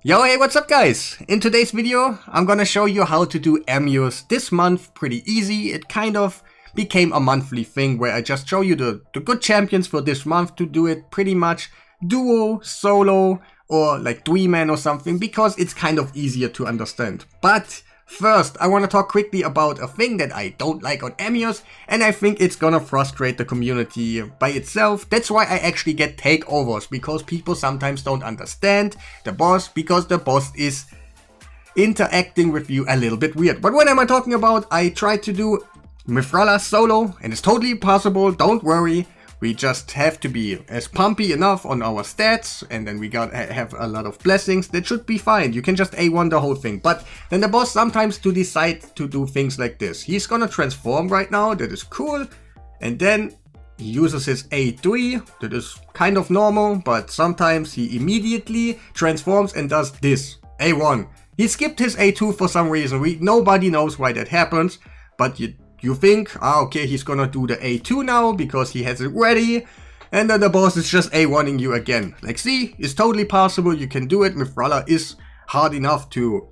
Yo, hey, what's up guys? In today's video, I'm gonna show you how to do AMIUS this month pretty easy. It kind of became a monthly thing where I just show you the good champions for this month to do it pretty much duo, solo, or like 3-man or something because it's kind of easier to understand. But first, I want to talk quickly about a thing that I don't like on AMIUS, and I think it's gonna frustrate the community by itself. That's why I actually get takeovers, because people sometimes don't understand the boss, because the boss is interacting with you a little bit weird. But what am I talking about? I tried to do Mithrala solo, and it's totally possible, don't worry. We just have to be as pumpy enough on our stats, and then we have a lot of blessings. That should be fine. You can just A1 the whole thing. But then the boss sometimes decide to do things like this. He's gonna transform right now. That is cool. And then he uses his A3. That is kind of normal. But sometimes he immediately transforms and does this. A1. He skipped his A2 for some reason. Nobody knows why that happens. But you think, okay, he's gonna do the A2 now because he has it ready, and then the boss is just A1ing you again. Like, see, it's totally possible, you can do it. Mithrala is hard enough to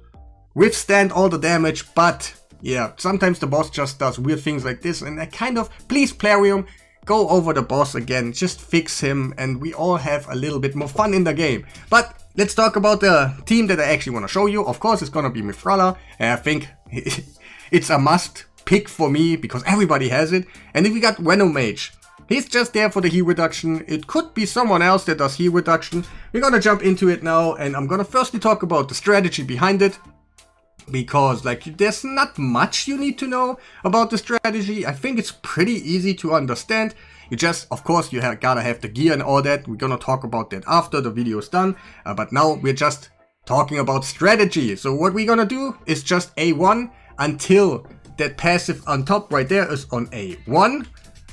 withstand all the damage, but yeah, sometimes the boss just does weird things like this, and I kind of, please Plarium, go over the boss again, just fix him, and we all have a little bit more fun in the game. But let's talk about the team that I actually want to show you. Of course, it's gonna be Mithrala, and I think it's a must pick for me because everybody has it. And if we got Venomage, he's just there for the heal reduction. It could be someone else that does heal reduction. We're gonna jump into it now, and I'm gonna firstly talk about the strategy behind it, because like there's not much you need to know about the strategy. I think it's pretty easy to understand. You just, of course, you gotta have the gear and all that. We're gonna talk about that after the video is done, but now we're just talking about strategy. So what we're gonna do is just A1 until that passive on top right there is on A1.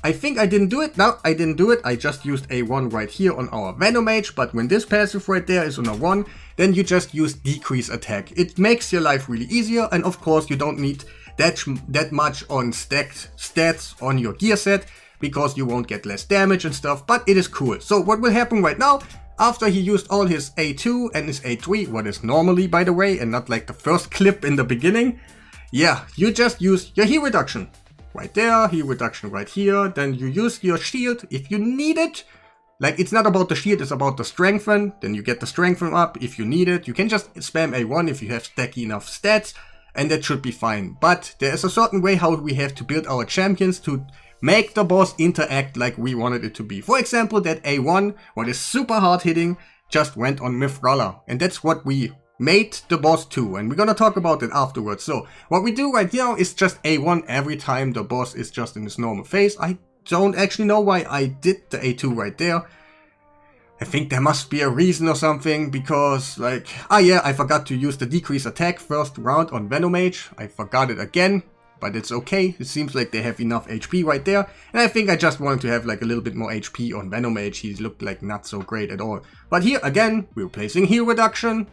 I think I didn't do it. No, I didn't do it. I just used A1 right here on our Venomage. But when this passive right there is on a 1, then you just use decrease attack. It makes your life really easier. And of course, you don't need that much on stacked stats on your gear set, because you won't get less damage and stuff. But it is cool. So what will happen right now, after he used all his A2 and his A3, what is normally, by the way, and not like the first clip in the beginning, yeah, you just use your heal reduction right there, heal reduction right here. Then you use your shield if you need it. Like, it's not about the shield, it's about the strengthen. Then you get the strengthen up if you need it. You can just spam A1 if you have stacky enough stats, and that should be fine. But there is a certain way how we have to build our champions to make the boss interact like we wanted it to be. For example, that A1, what is super hard hitting, just went on Mithrala. And that's what we made the boss too, and we're gonna talk about it afterwards. So what we do right now is just A1 every time the boss is just in his normal phase. I don't actually know why I did the A2 right there. I think there must be a reason or something, because like, yeah, I forgot to use the decrease attack first round on Venomage. I forgot it again, but it's okay. It seems like they have enough HP right there, and I think I just wanted to have like a little bit more HP on Venomage. He looked like not so great at all. But here again, we're placing heal reduction.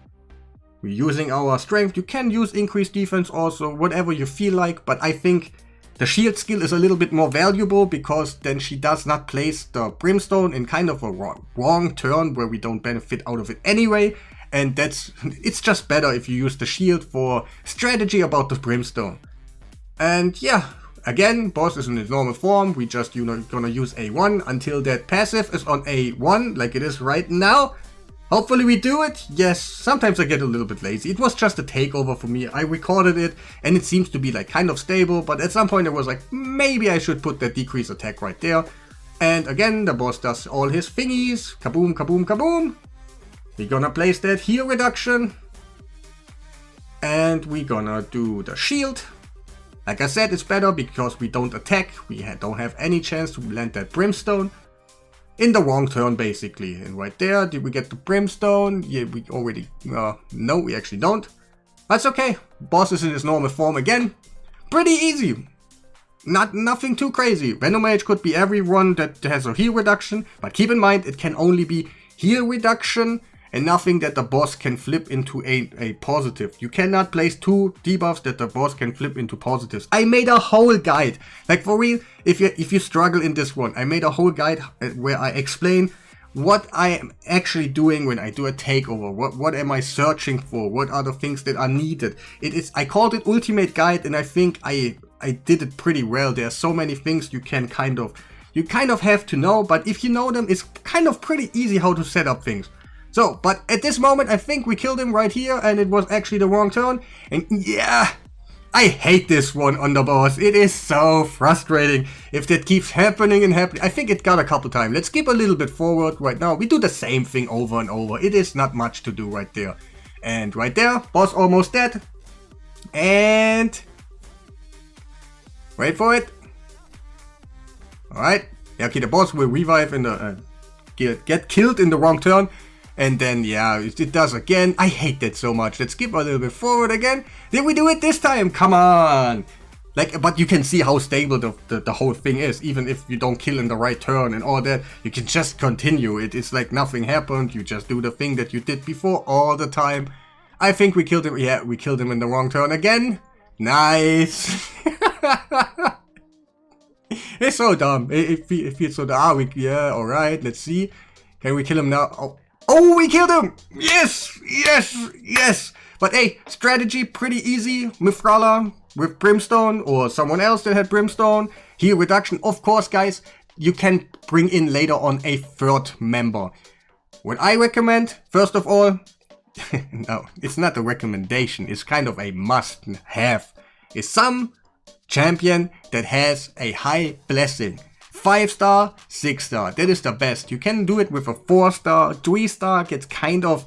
We're using our strength. You can use increased defense also, whatever you feel like, but I think the shield skill is a little bit more valuable, because then she does not place the brimstone in kind of a wrong turn where we don't benefit out of it anyway, and it's just better if you use the shield for strategy about the brimstone. And yeah, again, boss is in his normal form. We just, gonna use A1 until that passive is on A1 like it is right now. Hopefully we do it. Yes, sometimes I get a little bit lazy. It was just a takeover for me. I recorded it and it seems to be like kind of stable, but at some point I was like, maybe I should put that decrease attack right there. And again, the boss does all his thingies. Kaboom, kaboom, kaboom. We're gonna place that heal reduction. And we're gonna do the shield. Like I said, it's better because we don't attack. We don't have any chance to land that brimstone in the wrong turn, basically. And right there, did we get the brimstone? Yeah, we already, no, we actually don't. That's okay. Boss is in his normal form again. Pretty easy. Nothing too crazy. Venomage could be everyone that has a heal reduction, but keep in mind, it can only be heal reduction and nothing that the boss can flip into a positive. You cannot place 2 debuffs that the boss can flip into positives. I made a whole guide. Like, for real, if you struggle in this one, I made a whole guide where I explain what I am actually doing when I do a takeover. What am I searching for? What are the things that are needed? I called it Ultimate Guide, and I think I did it pretty well. There are so many things you kind of have to know, but if you know them, it's kind of pretty easy how to set up things. So, but at this moment, I think we killed him right here, and it was actually the wrong turn. And yeah, I hate this one on the boss. It is so frustrating if that keeps happening and happening. I think it got a couple times. Let's skip a little bit forward right now. We do the same thing over and over. It is not much to do right there. And right there, boss almost dead. And wait for it. Alright. Yeah, okay, the boss will revive in the get killed in the wrong turn. And then, yeah, it does again. I hate that so much. Let's skip a little bit forward again. Did we do it this time? Come on. Like, but you can see how stable the whole thing is. Even if you don't kill in the right turn and all that, you can just continue. It's like nothing happened. You just do the thing that you did before all the time. I think we killed him. Yeah, we killed him in the wrong turn again. Nice. It's so dumb. It feels so dumb. Yeah, alright. Let's see. Can we kill him now? Oh, we killed him! Yes! Yes! Yes! But hey, strategy pretty easy. Mithrala with Brimstone or someone else that had Brimstone. Heal reduction. Of course, guys, you can bring in later on a third member. What I recommend, first of all, no, it's not a recommendation. It's kind of a must-have. Is some champion that has a high blessing. 5-star, 6-star, that is the best. You can do it with a 4-star, 3-star gets kind of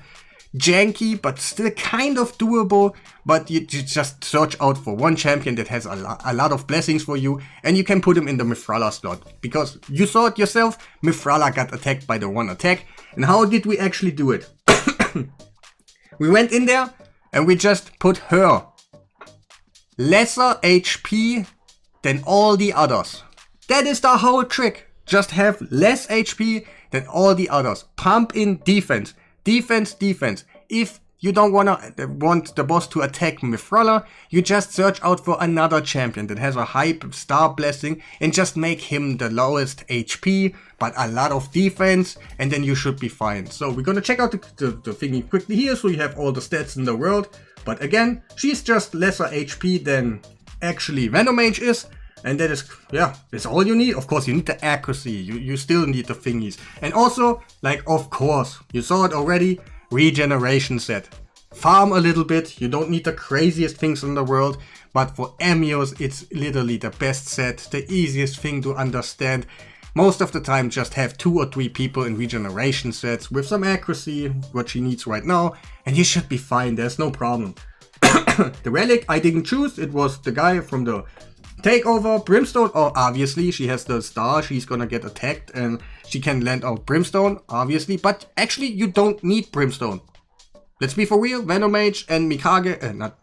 janky, but still kind of doable. But you just search out for one champion that has a lot of blessings for you, and you can put him in the Mithrala slot. Because you saw it yourself, Mithrala got attacked by the one attack. And how did we actually do it? We went in there, and we just put her lesser HP than all the others. That is the whole trick. Just have less HP than all the others. Pump in defense. Defense, defense. If you don't want the boss to attack Mithrala, you just search out for another champion that has a high star blessing and just make him the lowest HP, but a lot of defense, and then you should be fine. So we're gonna check out the thingy quickly here, so you have all the stats in the world. But again, she's just lesser HP than actually Venomage is. And that is, yeah, that's all you need. Of course, you need the accuracy. You still need the thingies. And also, like, of course, you saw it already, regeneration set. Farm a little bit. You don't need the craziest things in the world. But for AMIUS, it's literally the best set. The easiest thing to understand. Most of the time, just have 2 or 3 people in regeneration sets with some accuracy, what she needs right now. And you should be fine. There's no problem. The relic I didn't choose. It was the guy from the takeover, Brimstone. Oh, obviously, she has the star. She's gonna get attacked and she can land out Brimstone, obviously. But actually, you don't need Brimstone. Let's be for real. Venomage and Mikage, not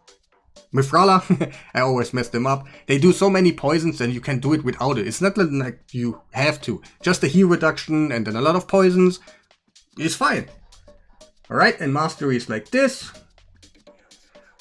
Mithrala. I always mess them up. They do so many poisons and you can do it without it. It's not like you have to. Just a heal reduction and then a lot of poisons is fine. Alright, and mastery is like this.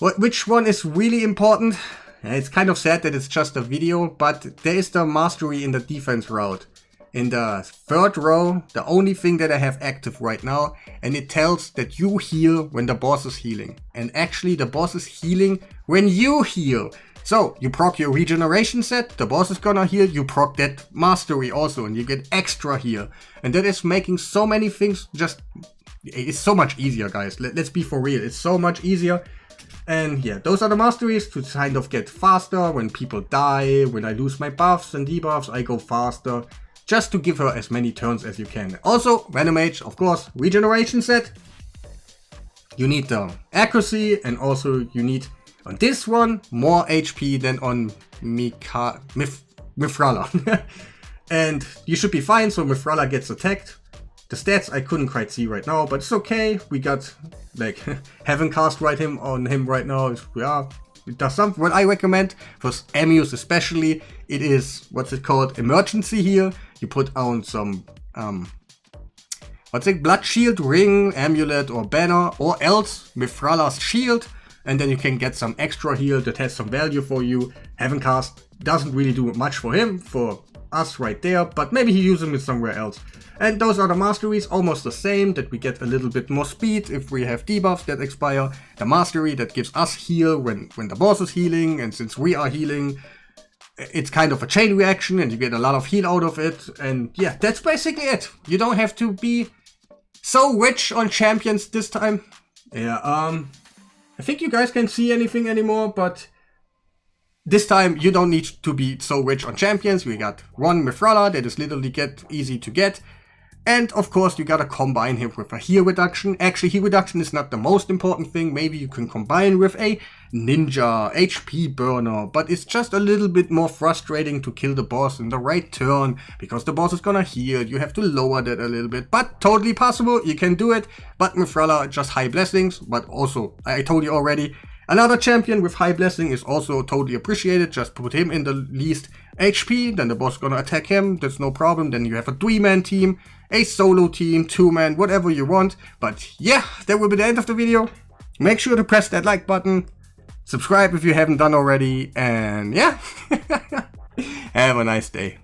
Which one is really important? It's kind of sad that it's just a video, but there is the mastery in the defense route. In the third row, the only thing that I have active right now, and it tells that you heal when the boss is healing. And actually the boss is healing when you heal. So you proc your regeneration set, the boss is gonna heal, you proc that mastery also, and you get extra heal. And that is making so many things just, it's so much easier, guys. Let's be for real, it's so much easier. And yeah, those are the masteries to kind of get faster when people die. When I lose my buffs and debuffs, I go faster. Just to give her as many turns as you can. Also, Venomage, of course, regeneration set. You need the accuracy, and also you need, on this one, more HP than on Mithrala. And you should be fine, so Mithrala gets attacked. The stats I couldn't quite see right now, but it's okay. We got, like, haven't cast on him right now. Yeah, it does something. What I recommend for AMIUS especially, it is, what's it called, emergency heal. You put on some, blood shield, ring, amulet, or banner, or else Mithrala's shield, and then you can get some extra heal that has some value for you. Haven't cast doesn't really do much for him. For us right there, but maybe he uses it somewhere else. And those are the masteries, almost the same, that we get a little bit more speed if we have debuffs that expire. The mastery that gives us heal when the boss is healing, and since we are healing, it's kind of a chain reaction and you get a lot of heal out of it. And yeah, that's basically it. You don't have to be so rich on champions this time. Yeah, I think you guys can't see anything anymore, but this time you don't need to be so rich on champions. We got one Mithrala that is literally easy to get. And of course you gotta combine him with a heal reduction. Actually, heal reduction is not the most important thing. Maybe you can combine with a ninja, HP burner, but it's just a little bit more frustrating to kill the boss in the right turn, because the boss is gonna heal. You have to lower that a little bit, but totally possible, you can do it. But Mithrala, just high blessings, but also, I told you already, another champion with high blessing is also totally appreciated. Just put him in the least HP, then the boss is gonna attack him, that's no problem. Then you have a 3-man team, a solo team, 2-man, whatever you want. But yeah, that will be the end of the video. Make sure to press that like button, subscribe if you haven't done already, and yeah, have a nice day.